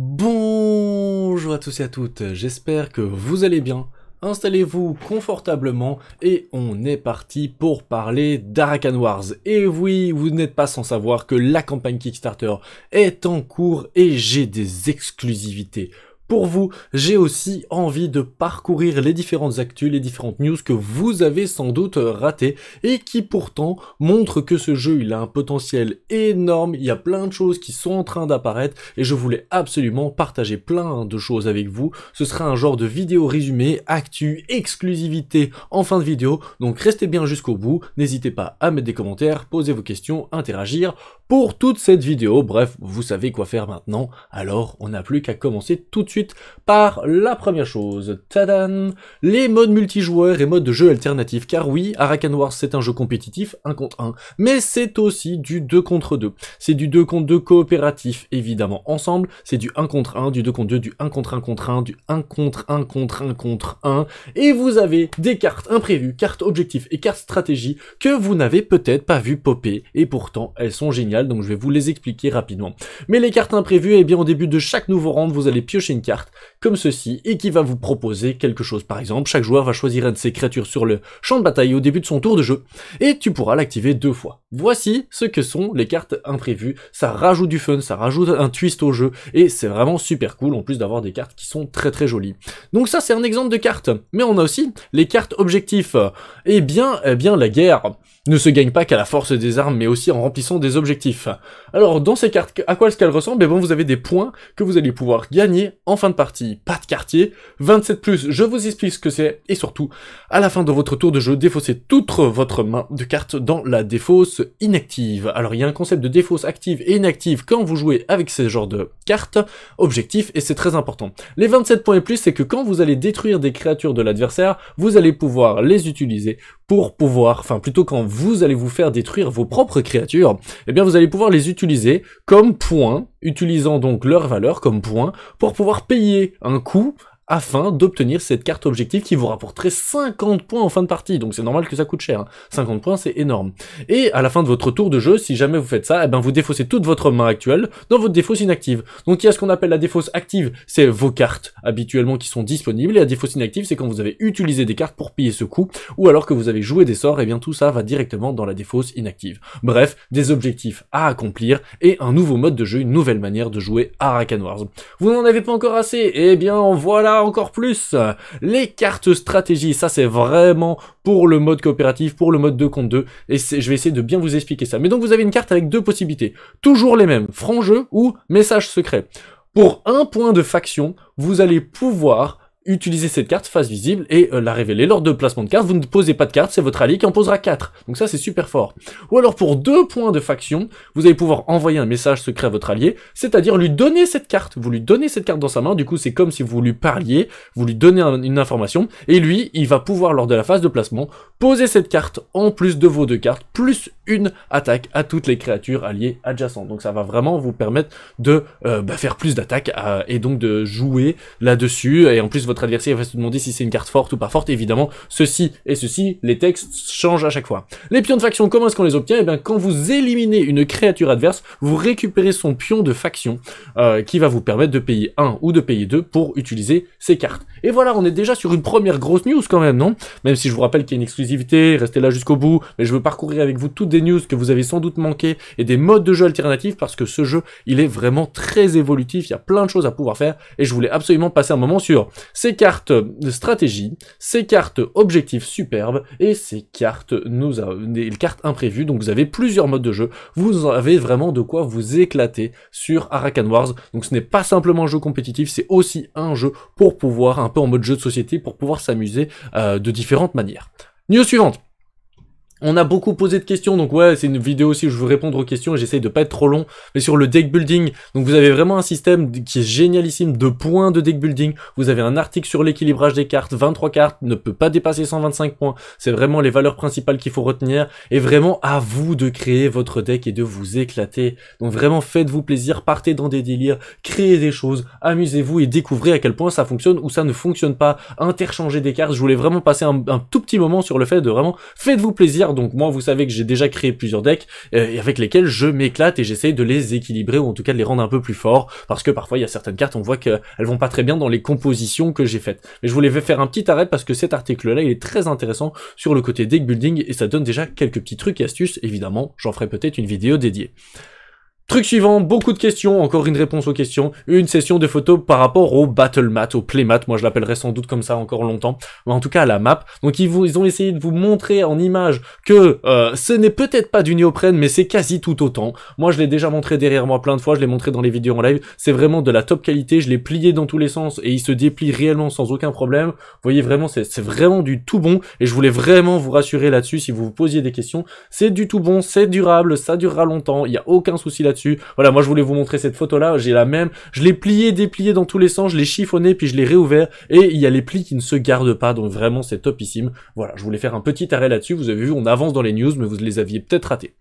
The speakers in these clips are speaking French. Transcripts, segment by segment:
Bonjour à tous et à toutes, j'espère que vous allez bien. Installez-vous confortablement et on est parti pour parler d'Arakan Wars. Et oui, vous n'êtes pas sans savoir que la campagne Kickstarter est en cours et j'ai des exclusivités. Pour vous, j'ai aussi envie de parcourir les différentes actus, les différentes news que vous avez sans doute ratées et qui pourtant montrent que ce jeu il a un potentiel énorme, il y a plein de choses qui sont en train d'apparaître et je voulais absolument partager plein de choses avec vous. Ce sera un genre de vidéo résumé, actu, exclusivité en fin de vidéo, donc restez bien jusqu'au bout, n'hésitez pas à mettre des commentaires, poser vos questions, interagir pour toute cette vidéo. Bref, vous savez quoi faire maintenant, alors on n'a plus qu'à commencer tout de suite par la première chose. Tadam! Les modes multijoueurs et modes de jeu alternatifs, car oui, Arakan Wars c'est un jeu compétitif 1 contre 1, mais c'est aussi du 2 contre 2. C'est du 2 contre 2 coopératif, évidemment ensemble, c'est du 1 contre 1, du 2 contre 2, du 1 contre 1 contre 1, du 1 contre 1 contre 1 contre 1, et vous avez des cartes imprévues, cartes objectifs et cartes stratégie que vous n'avez peut-être pas vu popper, et pourtant elles sont géniales, donc je vais vous les expliquer rapidement. Mais les cartes imprévues, eh bien au début de chaque nouveau round, vous allez piocher une carte comme ceci et qui va vous proposer quelque chose. Par exemple, chaque joueur va choisir une de ses créatures sur le champ de bataille au début de son tour de jeu et tu pourras l'activer 2 fois. Voici ce que sont les cartes imprévues. Ça rajoute du fun, ça rajoute un twist au jeu et c'est vraiment super cool en plus d'avoir des cartes qui sont très très jolies. Donc ça c'est un exemple de cartes. Mais on a aussi les cartes objectifs. Eh bien la guerre ne se gagne pas qu'à la force des armes mais aussi en remplissant des objectifs. Alors dans ces cartes, à quoi est-ce qu'elles ressemblent? Eh bien vous avez des points que vous allez pouvoir gagner en fin de partie. Pas de quartier, 27+, je vous explique ce que c'est, et surtout, à la fin de votre tour de jeu, défaussez toute votre main de cartes dans la défausse inactive. Alors il y a un concept de défausse active et inactive quand vous jouez avec ce genre de cartes objectifs, et c'est très important. Les 27 points et plus, c'est que quand vous allez détruire des créatures de l'adversaire, vous allez pouvoir les utiliser pour pouvoir, enfin plutôt quand vous allez vous faire détruire vos propres créatures, eh bien vous allez pouvoir les utiliser comme points, utilisant donc leur valeur comme points, pour pouvoir payer un coût afin d'obtenir cette carte objectif qui vous rapporterait 50 points en fin de partie, donc c'est normal que ça coûte cher, hein. 50 points c'est énorme. Et à la fin de votre tour de jeu, si jamais vous faites ça, eh ben vous défaussez toute votre main actuelle dans votre défausse inactive. Donc il y a ce qu'on appelle la défausse active, c'est vos cartes habituellement qui sont disponibles, et la défausse inactive c'est quand vous avez utilisé des cartes pour payer ce coût, ou alors que vous avez joué des sorts, et bien tout ça va directement dans la défausse inactive. Bref, des objectifs à accomplir, et un nouveau mode de jeu, une nouvelle manière de jouer à Arakan Wars. Vous n'en avez pas encore assez? Eh bien voilà encore plus, les cartes stratégie, ça c'est vraiment pour le mode coopératif, pour le mode 2 contre 2, et je vais essayer de bien vous expliquer ça. Mais donc vous avez une carte avec deux possibilités, toujours les mêmes, franc-jeu ou message secret. Pour un point de faction, vous allez pouvoir utiliser cette carte face visible et la révéler lors de placement de carte. Vous ne posez pas de carte, c'est votre allié qui en posera 4. Donc ça c'est super fort. Ou alors pour 2 points de faction, vous allez pouvoir envoyer un message secret à votre allié, c'est-à-dire lui donner cette carte. Vous lui donnez cette carte dans sa main, du coup c'est comme si vous lui parliez, vous lui donnez une information, et lui, il va pouvoir lors de la phase de placement, poser cette carte en plus de vos 2 cartes, plus une attaque à toutes les créatures alliées adjacentes. Donc ça va vraiment vous permettre de faire plus d'attaques et donc de jouer là-dessus, et en plus votre adversaire va se demander si c'est une carte forte ou pas forte. Évidemment, ceci et ceci, les textes changent à chaque fois. Les pions de faction, comment est-ce qu'on les obtient? Eh bien, quand vous éliminez une créature adverse, vous récupérez son pion de faction qui va vous permettre de payer 1 ou de payer 2 pour utiliser ces cartes. Et voilà, on est déjà sur une première grosse news quand même, non? Même si je vous rappelle qu'il y a une exclusivité, restez là jusqu'au bout, mais je veux parcourir avec vous toutes des news que vous avez sans doute manqué et des modes de jeu alternatifs parce que ce jeu, il est vraiment très évolutif, il y a plein de choses à pouvoir faire et je voulais absolument passer un moment sur ces cartes de stratégie, ces cartes objectifs superbes et ces cartes des cartes imprévues. Donc vous avez plusieurs modes de jeu, vous avez vraiment de quoi vous éclater sur Arakan Wars. Donc ce n'est pas simplement un jeu compétitif, c'est aussi un jeu pour pouvoir, un peu en mode jeu de société, pour pouvoir s'amuser de différentes manières. News suivante. On a beaucoup posé de questions, donc ouais, c'est une vidéo aussi où je veux répondre aux questions et j'essaye de pas être trop long, mais sur le deck building, donc vous avez vraiment un système qui est génialissime de points de deck building, vous avez un article sur l'équilibrage des cartes, 23 cartes, ne peut pas dépasser 125 points, c'est vraiment les valeurs principales qu'il faut retenir, et vraiment à vous de créer votre deck et de vous éclater, donc vraiment faites-vous plaisir, partez dans des délires, créez des choses, amusez-vous et découvrez à quel point ça fonctionne ou ça ne fonctionne pas, interchangez des cartes. Je voulais vraiment passer un tout petit moment sur le fait de vraiment faites-vous plaisir, cartes, donc moi vous savez que j'ai déjà créé plusieurs decks avec lesquels je m'éclate et j'essaye de les équilibrer ou en tout cas de les rendre un peu plus forts, parce que parfois il y a certaines cartes on voit qu'elles vont pas très bien dans les compositions que j'ai faites. Mais je voulais faire un petit arrêt parce que cet article là il est très intéressant sur le côté deck building et ça donne déjà quelques petits trucs et astuces, évidemment j'en ferai peut-être une vidéo dédiée. Truc suivant, beaucoup de questions, encore une réponse aux questions, une session de photos par rapport au battle mat, au play mat, moi je l'appellerai sans doute comme ça encore longtemps, mais en tout cas à la map. Donc ils ont essayé de vous montrer en image que ce n'est peut-être pas du néoprène, mais c'est quasi tout autant. Moi je l'ai déjà montré derrière moi plein de fois, je l'ai montré dans les vidéos en live, c'est vraiment de la top qualité, je l'ai plié dans tous les sens et il se déplie réellement sans aucun problème. Vous voyez vraiment, c'est vraiment du tout bon et je voulais vraiment vous rassurer là-dessus si vous vous posiez des questions. C'est du tout bon, c'est durable, ça durera longtemps, il n'y a aucun souci là-dessus. Voilà, moi je voulais vous montrer cette photo là, j'ai la même, je l'ai plié, déplié dans tous les sens, je l'ai chiffonné puis je l'ai réouvert et il y a les plis qui ne se gardent pas, donc vraiment c'est topissime. Voilà, je voulais faire un petit arrêt là-dessus, vous avez vu on avance dans les news mais vous les aviez peut-être ratés.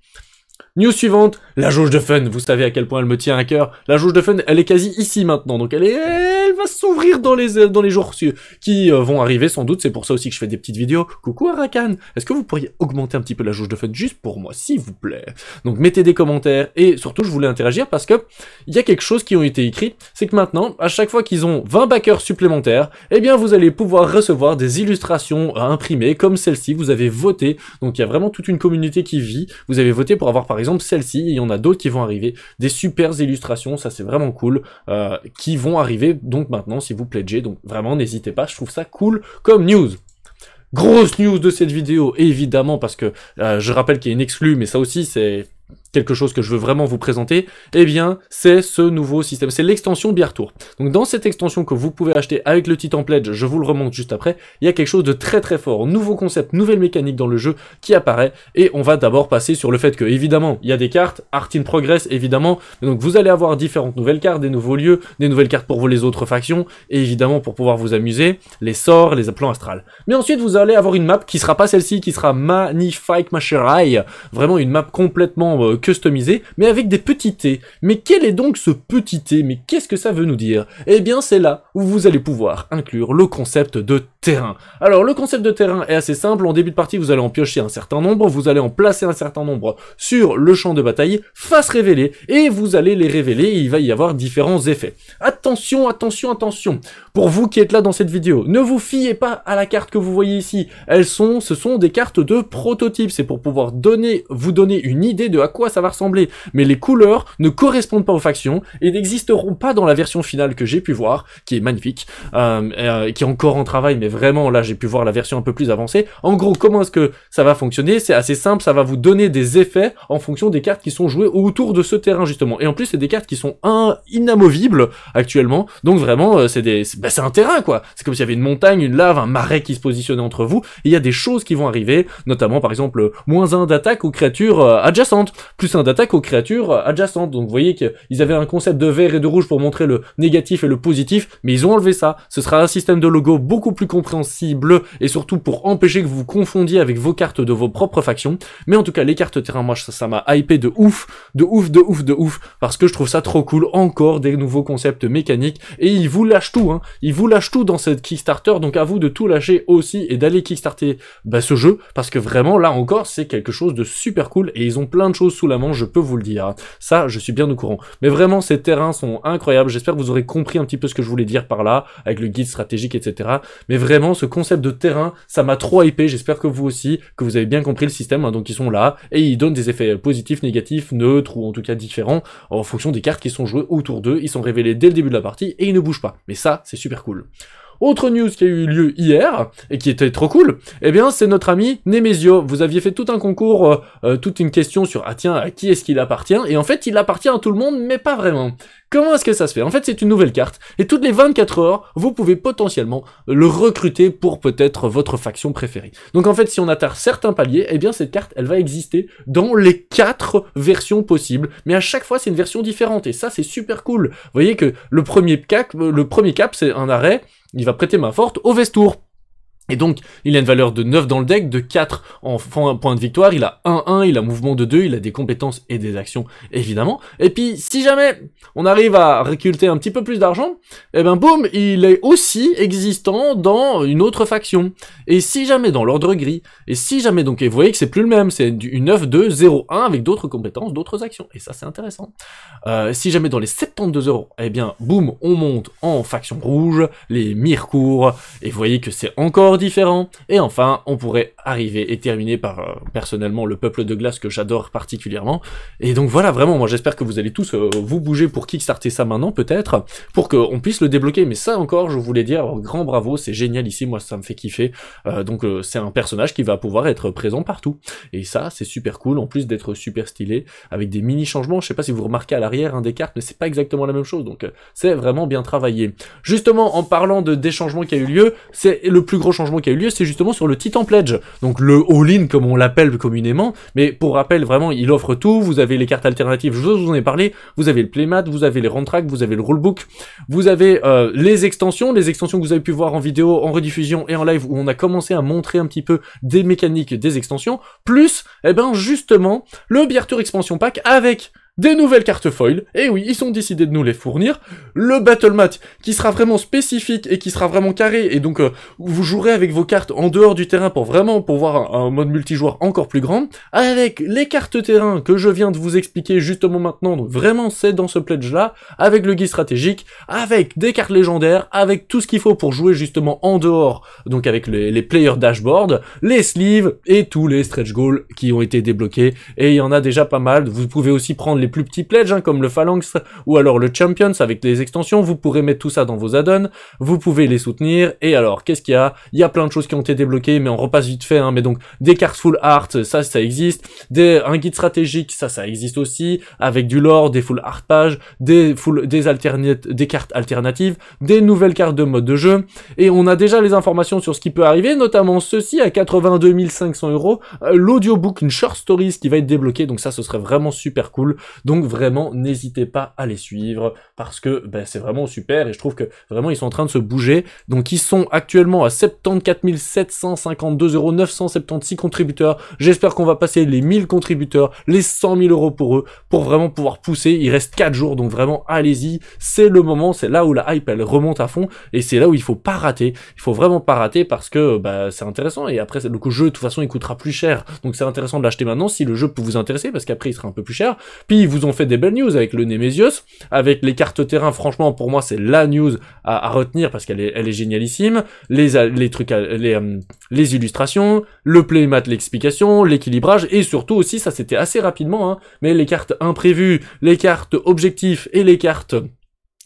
News suivante, la jauge de fun, vous savez à quel point elle me tient à cœur. La jauge de fun, elle est quasi ici maintenant, donc elle va s'ouvrir dans les jours qui vont arriver sans doute, c'est pour ça aussi que je fais des petites vidéos. Coucou Arakan, est-ce que vous pourriez augmenter un petit peu la jauge de fun juste pour moi, s'il vous plaît? Donc mettez des commentaires, et surtout je voulais interagir parce que il y a quelque chose qui ont été écrits, c'est que maintenant, à chaque fois qu'ils ont 20 backers supplémentaires, eh bien vous allez pouvoir recevoir des illustrations à imprimer, comme celle-ci, vous avez voté, donc il y a vraiment toute une communauté qui vit, vous avez voté pour avoir par exemple celle-ci, il y en a d'autres qui vont arriver, des super illustrations, ça c'est vraiment cool, qui vont arriver donc maintenant si vous pledgez, donc vraiment n'hésitez pas, je trouve ça cool comme news. Grosse news de cette vidéo, évidemment, parce que je rappelle qu'il y a une exclue, mais ça aussi c'est quelque chose que je veux vraiment vous présenter, eh bien, c'est ce nouveau système, c'est l'extension Bière Tour. Donc dans cette extension que vous pouvez acheter avec le Titan Pledge, je vous le remonte juste après, il y a quelque chose de très très fort, nouveau concept, nouvelle mécanique dans le jeu qui apparaît, et on va d'abord passer sur le fait que, évidemment, il y a des cartes, Art in Progress, évidemment, donc vous allez avoir différentes nouvelles cartes, des nouveaux lieux, des nouvelles cartes pour vous les autres factions, et évidemment pour pouvoir vous amuser, les sorts, les plans astrales. Mais ensuite vous allez avoir une map qui sera pas celle-ci, qui sera Magnifique Machirai, vraiment une map complètement customisé, mais avec des petits T. Mais quel est donc ce petit T? Mais qu'est-ce que ça veut nous dire? Eh bien, c'est là où vous allez pouvoir inclure le concept de terrain. Alors, le concept de terrain est assez simple. En début de partie, vous allez en piocher un certain nombre, vous allez en placer un certain nombre sur le champ de bataille, face révélée, et vous allez les révéler, et il va y avoir différents effets. Attention, attention, attention. Pour vous qui êtes là dans cette vidéo, ne vous fiez pas à la carte que vous voyez ici. Ce sont des cartes de prototype. C'est pour pouvoir vous donner une idée de à quoi ça va ressembler, mais les couleurs ne correspondent pas aux factions et n'existeront pas dans la version finale que j'ai pu voir, qui est magnifique, qui est encore en travail, mais vraiment là j'ai pu voir la version un peu plus avancée. En gros, comment est-ce que ça va fonctionner? C'est assez simple, ça va vous donner des effets en fonction des cartes qui sont jouées autour de ce terrain justement, et en plus c'est des cartes qui sont inamovibles actuellement, donc vraiment c'est un terrain quoi, c'est comme s'il y avait une montagne, une lave, un marais qui se positionnait entre vous, et il y a des choses qui vont arriver, notamment par exemple -1 d'attaque aux créatures adjacentes, plus 1 d'attaque aux créatures adjacentes. Donc vous voyez qu'ils avaient un concept de vert et de rouge pour montrer le négatif et le positif, mais ils ont enlevé ça. Ce sera un système de logo beaucoup plus compréhensible et surtout pour empêcher que vous vous confondiez avec vos cartes de vos propres factions. Mais en tout cas, les cartes terrain, moi ça m'a hypé de ouf, parce que je trouve ça trop cool. Encore des nouveaux concepts mécaniques et ils vous lâchent tout, hein. Ils vous lâchent tout dans cette Kickstarter, donc à vous de tout lâcher aussi et d'aller kickstarter ce jeu, parce que vraiment là encore c'est quelque chose de super cool et ils ont plein de choses sous la manche, je peux vous le dire. Ça, je suis bien au courant. Mais vraiment, ces terrains sont incroyables. J'espère que vous aurez compris un petit peu ce que je voulais dire par là, avec le guide stratégique, etc. Mais vraiment, ce concept de terrain, ça m'a trop hypé. J'espère que vous aussi, que vous avez bien compris le système. Hein. Donc, ils sont là, et ils donnent des effets positifs, négatifs, neutres, ou en tout cas différents, en fonction des cartes qui sont jouées autour d'eux. Ils sont révélés dès le début de la partie, et ils ne bougent pas. Mais ça, c'est super cool. Autre news qui a eu lieu hier, et qui était trop cool, eh bien c'est notre ami Nemesio. Vous aviez fait tout un concours, toute une question sur, ah tiens, à qui est-ce qu'il appartient? Et en fait, il appartient à tout le monde, mais pas vraiment. Comment est-ce que ça se fait? En fait, c'est une nouvelle carte, et toutes les 24 heures, vous pouvez potentiellement le recruter pour peut-être votre faction préférée. Donc en fait, si on atteint certains paliers, eh bien cette carte, elle va exister dans les 4 versions possibles, mais à chaque fois, c'est une version différente, et ça, c'est super cool. Vous voyez que le premier cap, c'est un arrêt, il va prêter main forte au Vestour. Et donc, il a une valeur de 9 dans le deck, de 4 en point de victoire, il a 1-1, il a mouvement de 2, il a des compétences et des actions, évidemment. Et puis, si jamais on arrive à récolter un petit peu plus d'argent, eh ben boum, il est aussi existant dans une autre faction. Et si jamais dans l'ordre gris, et si jamais, donc, et vous voyez que c'est plus le même, c'est du 9-2-0-1 avec d'autres compétences, d'autres actions. Et ça, c'est intéressant. Si jamais dans les 72 euros, eh bien, boum, on monte en faction rouge, les Mirecourt, et vous voyez que c'est encore différent, et enfin, on pourrait arriver et terminer par, personnellement, le peuple de glace que j'adore particulièrement, et donc voilà, vraiment, moi j'espère que vous allez tous vous bouger pour kickstarter ça maintenant, peut-être, pour qu'on puisse le débloquer, mais ça encore, je voulais dire, grand bravo, c'est génial ici, moi ça me fait kiffer, donc c'est un personnage qui va pouvoir être présent partout, et ça, c'est super cool, en plus d'être super stylé, avec des mini-changements, je sais pas si vous remarquez à l'arrière des cartes, mais c'est pas exactement la même chose, donc c'est vraiment bien travaillé. Justement, en parlant des changements qui a eu lieu, c'est le plus gros changement qui a eu lieu, c'est justement sur le Titan Pledge, donc le all-in comme on l'appelle communément, mais pour rappel, vraiment, il offre tout, vous avez les cartes alternatives, je vous en ai parlé, vous avez le playmat, vous avez les run-track, vous avez le rulebook, vous avez les extensions que vous avez pu voir en vidéo, en rediffusion et en live, où on a commencé à montrer un petit peu des mécaniques des extensions, plus, eh ben, justement, le Beer Tour Expansion Pack avec des nouvelles cartes foil, et oui, ils ont décidé de nous les fournir, le Battle Mat, qui sera vraiment spécifique et qui sera vraiment carré, et donc vous jouerez avec vos cartes en dehors du terrain pour vraiment pouvoir un mode multijoueur encore plus grand, avec les cartes terrain que je viens de vous expliquer justement maintenant, donc vraiment c'est dans ce pledge-là, avec le guide stratégique, avec des cartes légendaires, avec tout ce qu'il faut pour jouer justement en dehors, donc avec les player dashboard, les sleeves, et tous les stretch goals qui ont été débloqués, et il y en a déjà pas mal, vous pouvez aussi prendre les plus petits pledges, hein, comme le Phalanx, ou alors le Champions avec les extensions, vous pourrez mettre tout ça dans vos add-ons, vous pouvez les soutenir, et alors, qu'est-ce qu'il y a? Il y a plein de choses qui ont été débloquées, mais on repasse vite fait, hein, mais donc, des cartes full art, ça existe, un guide stratégique, ça existe aussi, avec du lore, des full art pages, des cartes alternatives, des nouvelles cartes de mode de jeu, et on a déjà les informations sur ce qui peut arriver, notamment ceci à 82 500 €, l'audiobook, une short stories qui va être débloqué, donc ça, ce serait vraiment super cool. Donc vraiment, n'hésitez pas à les suivre, parce que c'est vraiment super, et je trouve que vraiment ils sont en train de se bouger. Donc ils sont actuellement à 74 752 €, 976 contributeurs. J'espère qu'on va passer les 1000 contributeurs, les 100 000 € pour eux, pour vraiment pouvoir pousser. Il reste 4 jours, donc vraiment, allez-y. C'est le moment, c'est là où la hype, elle remonte à fond, et c'est là où il faut pas rater. Il faut vraiment pas rater, parce que c'est intéressant, et après, le jeu, de toute façon, il coûtera plus cher. Donc c'est intéressant de l'acheter maintenant, si le jeu peut vous intéresser, parce qu'après, il sera un peu plus cher. Puis ils vous ont fait des belles news avec le Nemesios, avec les cartes terrain, franchement pour moi c'est la news à retenir parce qu'elle est génialissime, les trucs, les illustrations, le playmat, l'explication, l'équilibrage, et surtout aussi, ça c'était assez rapidement, hein, mais les cartes imprévues, les cartes objectifs et les cartes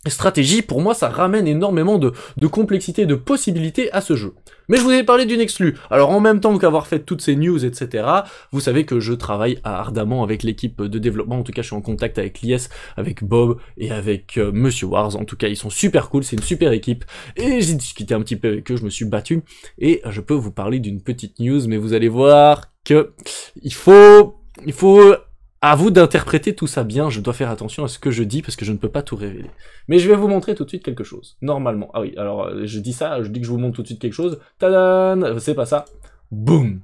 stratégie, pour moi, ça ramène énormément de complexité, de possibilités à ce jeu. Mais je vous ai parlé d'une exclue. Alors, en même temps qu'avoir fait toutes ces news, etc., vous savez que je travaille ardemment avec l'équipe de développement. En tout cas, je suis en contact avec Lies, avec Bob et avec Monsieur Wars. En tout cas, ils sont super cool, c'est une super équipe. Et j'ai discuté un petit peu avec eux, je me suis battu. Et je peux vous parler d'une petite news, mais vous allez voir que il faut à vous d'interpréter tout ça bien, je dois faire attention à ce que je dis parce que je ne peux pas tout révéler. Mais je vais vous montrer tout de suite quelque chose, normalement. Ah oui, alors je dis ça, je dis que je vous montre tout de suite quelque chose. Tadam! C'est pas ça. Boum!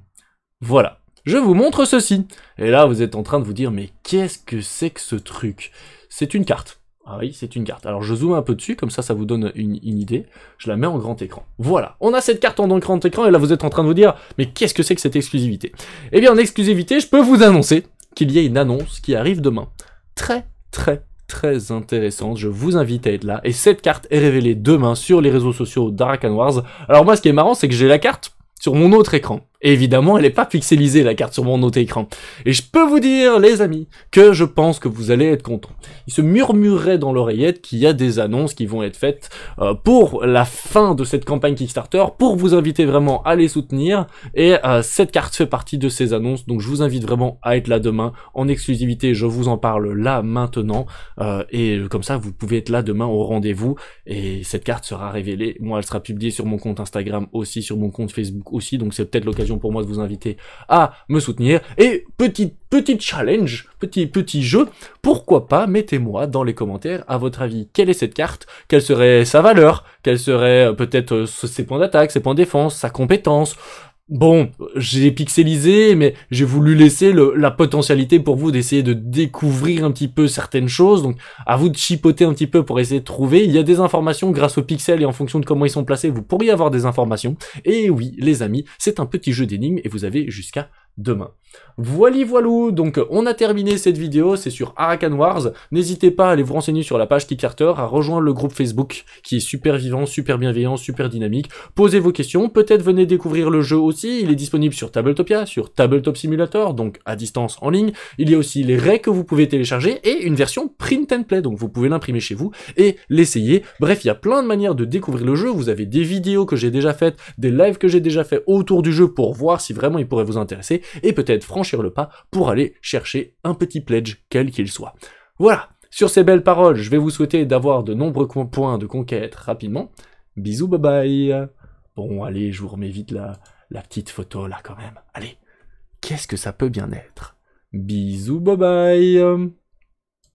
Voilà. Je vous montre ceci. Et là, vous êtes en train de vous dire, mais qu'est-ce que c'est que ce truc? C'est une carte. Ah oui, c'est une carte. Alors je zoome un peu dessus, comme ça vous donne une idée. Je la mets en grand écran. Voilà, on a cette carte en grand écran, et là vous êtes en train de vous dire, mais qu'est-ce que c'est que cette exclusivité? Eh bien, en exclusivité, je peux vous annoncer qu'il y a une annonce qui arrive demain. Très intéressante, je vous invite à être là, et cette carte est révélée demain sur les réseaux sociaux d'Arakan Wars. Alors moi, ce qui est marrant, c'est que j'ai la carte sur mon autre écran. Et évidemment, elle n'est pas pixelisée, la carte sur mon autre écran. Et je peux vous dire, les amis, que je pense que vous allez être contents. Il se murmurait dans l'oreillette qu'il y a des annonces qui vont être faites pour la fin de cette campagne Kickstarter, pour vous inviter vraiment à les soutenir. Et cette carte fait partie de ces annonces, donc je vous invite vraiment à être là demain. En exclusivité, je vous en parle là, maintenant. Et comme ça, vous pouvez être là demain au rendez-vous. Et cette carte sera révélée. Moi, elle sera publiée sur mon compte Instagram aussi, sur mon compte Facebook aussi. Donc c'est peut-être l'occasion l'occasion pour moi de vous inviter à me soutenir. Et petit challenge, petit jeu, pourquoi pas, mettez-moi dans les commentaires, à votre avis, quelle est cette carte, quelle serait sa valeur, quelle serait peut-être ses points d'attaque, ses points de défense, sa compétence. Bon, j'ai pixelisé, mais j'ai voulu laisser la potentialité pour vous d'essayer de découvrir un petit peu certaines choses, donc à vous de chipoter un petit peu pour essayer de trouver. Il y a des informations grâce aux pixels et en fonction de comment ils sont placés, vous pourriez avoir des informations. Et oui, les amis, c'est un petit jeu d'énigmes et vous avez jusqu'à demain. Voilou, donc on a terminé cette vidéo, c'est sur Arakan Wars. N'hésitez pas à aller vous renseigner sur la page Kickstarter, à rejoindre le groupe Facebook qui est super vivant, super bienveillant, super dynamique. Posez vos questions, peut-être venez découvrir le jeu aussi, il est disponible sur Tabletopia, sur Tabletop Simulator, donc à distance en ligne. Il y a aussi les raids que vous pouvez télécharger et une version print and play, donc vous pouvez l'imprimer chez vous et l'essayer. Bref, il y a plein de manières de découvrir le jeu, vous avez des vidéos que j'ai déjà faites, des lives que j'ai déjà fait autour du jeu pour voir si vraiment il pourrait vous intéresser et peut-être franchir le pas pour aller chercher un petit pledge, quel qu'il soit. Voilà, sur ces belles paroles, je vais vous souhaiter d'avoir de nombreux points de conquête rapidement. Bisous, bye bye. Bon, allez, je vous remets vite la petite photo là quand même. Allez, qu'est-ce que ça peut bien être? Bisous, bye bye.